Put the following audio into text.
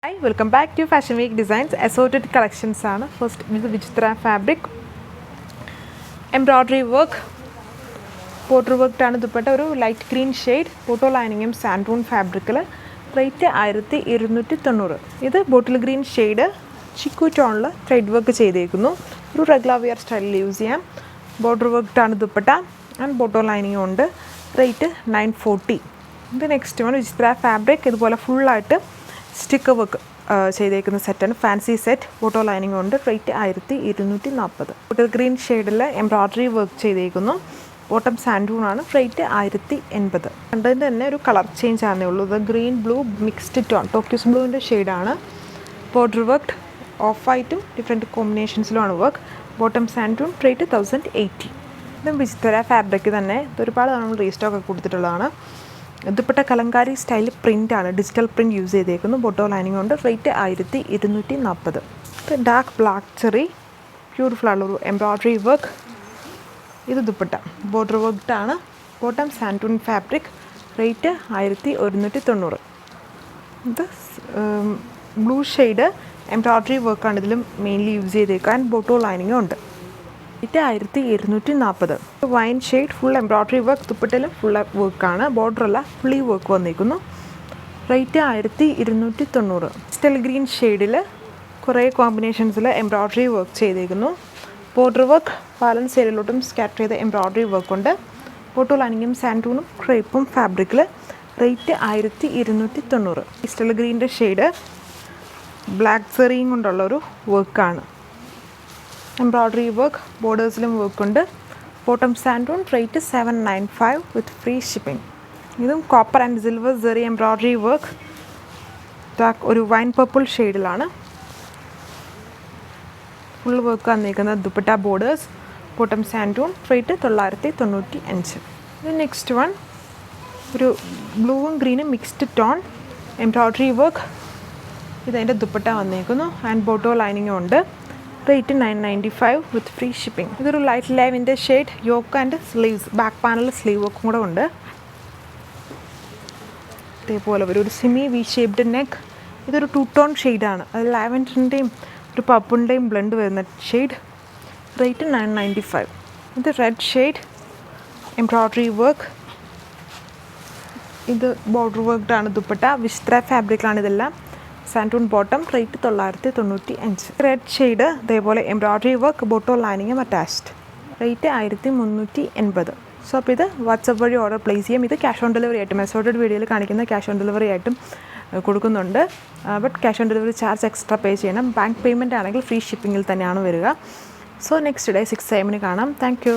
Hi, welcome back to Fashion Week Designs. Assorted collections ആണ്. First with Vijitra fabric, embroidery work, border work ആണ് ദുപ്പട്ട ഒരു light green shade photo ലൈനിങ്ങും സാൻഡൂൺ ഫാബ്രിക്കിൽ rate 1290. ഇത് bottle green shade chikoo ടോണിൽ thread work ചെയ്തേക്കുന്നു. ഒരു റെഗുലർ വെയർ സ്റ്റൈലിൽ യൂസ് ചെയ്യാം. ബോർഡർ വർക്ക് ആണ് ദുപ്പട്ട ആൻഡ് ബോട്ടോ ലൈനിങ്ങും ഉണ്ട്. റേറ്റ് 940. ഇത് നെക്സ്റ്റ് വൺ വിചിത്ര ഫാബ്രിക് ഇതുപോലെ ഫുള്ളായിട്ട് സ്റ്റിക്കർ വർക്ക് ചെയ്തേക്കുന്ന സെറ്റാണ്. ഫാൻസി സെറ്റ് ഫോട്ടോ ലൈനിങ് ഉണ്ട്. റേറ്റ് 1240. ബോട്ടിൽ ഗ്രീൻ ഷെയ്ഡിൽ എംബ്രോയ്ഡറി വർക്ക് ചെയ്തേക്കുന്നു. ബോട്ടം സാൻഡൂൺ ആണ്. റേറ്റ് 1080. കണ്ടതിൻ്റെ തന്നെ ഒരു കളർ ചേഞ്ച് ആണേ ഉള്ളൂ. ഇത് green blue mixed tone turquoise ബ്ലൂവിൻ്റെ ഷെയ്ഡാണ്. ബോർഡർ വർക്ക് ഓഫ് വൈറ്റും ഡിഫറെൻറ്റ് കോമ്പിനേഷൻസിലുമാണ് വർക്ക്. Bottom santoon rate 1080. ഇതും വിചിത്ര ഫാബ്രിക് തന്നെ. ഇതൊരുപാട് നമ്മൾ റീസ്റ്റോക്ക് ഒക്കെ കൊടുത്തിട്ടുള്ളതാണ്. ദുപ്പട്ട കലങ്കാരി സ്റ്റൈൽ പ്രിൻ്റാണ്. ഡിജിറ്റൽ പ്രിൻറ്റ് യൂസ് ചെയ്തേക്കുന്നു. ബോട്ടോ ലൈനിങ് ഉണ്ട്. റേറ്റ് 1240. ഇത് ഡാർക്ക് ബ്ലാക്ക് ചെറി ബ്യൂട്ടിഫുൾ ആയുള്ളൊരു എംബ്രോയ്ഡറി വർക്ക്. ഇത് ദുപ്പട്ട ബോർഡർ വർക്ക്ഡാണ്. Bottom santoon fabric. റേറ്റ് 1190. ഇത് ബ്ലൂ ഷെയ്ഡ് എംബ്രോയ്ഡറി വർക്കാണ് ഇതിലും മെയിൻലി യൂസ് ചെയ്തേക്കാൻ. ബോട്ടോ ലൈനിങ്ങും ഉണ്ട്. Rate 1240. Wine shade full embroidery work. ദുപ്പട്ടയിലും ഫുൾ വർക്കാണ്. ബോർഡറല്ല ഫുള്ളി വർക്ക് വന്നിരിക്കുന്നു. റേറ്റ് 1290. സ്റ്റെൽ ഗ്രീൻ ഷെയ്ഡിൽ കുറേ കോമ്പിനേഷൻസിൽ എംബ്രോയ്ഡറി വർക്ക് ചെയ്തേക്കുന്നു. ബോർഡർ വർക്ക് ബാലൻസ് ഏരിയയിലോട്ടും സ്കാറ്റർ ചെയ്ത എംബ്രോയ്ഡറി വർക്കുണ്ട്. ബോട്ടോ ലൈനിങ്ങും സാൻഡൂണും ക്രേപ്പും ഫാബ്രിക്കിൽ. റേറ്റ് 1290. സ്റ്റെൽ ഗ്രീൻ്റെ ഷെയ്ഡ് ബ്ലാക്ക് സെറിയും കൊണ്ടുള്ളൊരു വർക്കാണ്. എംബ്രോയ്ഡറി വർക്ക് ബോർഡേഴ്സിലും വർക്കുണ്ട്. Bottom santoon. Rate 795 with free shipping. ഇതും copper and silver zari embroidery work. ഒരു വൈൻ പർപ്പിൾ ഷെയ്ഡിലാണ് ഫുൾ വർക്ക് വന്നിരിക്കുന്നത്. Dupatta borders. Bottom santoon. Rate 995. ഇത് നെക്സ്റ്റ് വൺ ഒരു ബ്ലൂവും ഗ്രീനും മിക്സ്ഡ് ടോൺ എംബ്രോയ്ഡറി വർക്ക്. ഇതതിൻ്റെ ദുപ്പട്ട വന്നിരിക്കുന്നു ആൻഡ് ബോട്ടോ ലൈനിങ്ങും ഉണ്ട്. Rate 995 with free shipping. ഇതൊരു ലൈറ്റ് ലൈവിൻ്റെ shade yoke and sleeves. Back panel sleeve വർക്കും കൂടെ ഉണ്ട്. ഇതേപോലെ ഒരു സെമി വി ഷേപ്ഡ് നെക്ക്. ഇതൊരു 2 ടോൺ ഷെയ്ഡാണ്. അത് ലാവൻഡറിൻ്റെയും ഒരു പർപ്പിളിൻ്റെയും ബ്ലെൻഡ് വരുന്ന ഷെയ്ഡ്. റേറ്റ് 995. ഇത് റെഡ് ഷെയ്ഡ് എംബ്രോയ്ഡറി വർക്ക്. ഇത് ബോർഡർ വർക്ക്ഡാണ് ദുപ്പട്ട. വിചിത്ര ഫാബ്രിക്കിലാണ് ഇതെല്ലാം. സാൻഡൂൺ ബോട്ടം. റേറ്റ് 995. റെഡ് ഷെയ്ഡ് ഇതേപോലെ എംബ്രോയ്ഡറി വർക്ക്. ബോട്ടോ ലൈനിങ്ങും അറ്റാച്ച്ഡ്. റേറ്റ് 1380. സോ അപ്പോൾ ഇത് വാട്സപ്പ് വഴി ഓർഡർ പ്ലേസ് ചെയ്യാം. ഇത് ക്യാഷ് ഓൺ ഡെലിവറി ആയിട്ടും അസോർട്ടഡ് വീഡിയോയിൽ കാണിക്കുന്ന ക്യാഷ് ഓൺ ഡെലിവറി ആയിട്ടും കൊടുക്കുന്നുണ്ട്. But cash on delivery charge extra pay ചെയ്യണം. ബാങ്ക് പേയ്മെൻറ്റ് ആണെങ്കിൽ ഫ്രീ ഷിപ്പിങ്ങിൽ തന്നെയാണ് വരിക. സോ നെക്സ്റ്റ് ഡേ 6 AM കാണാം. Thank you.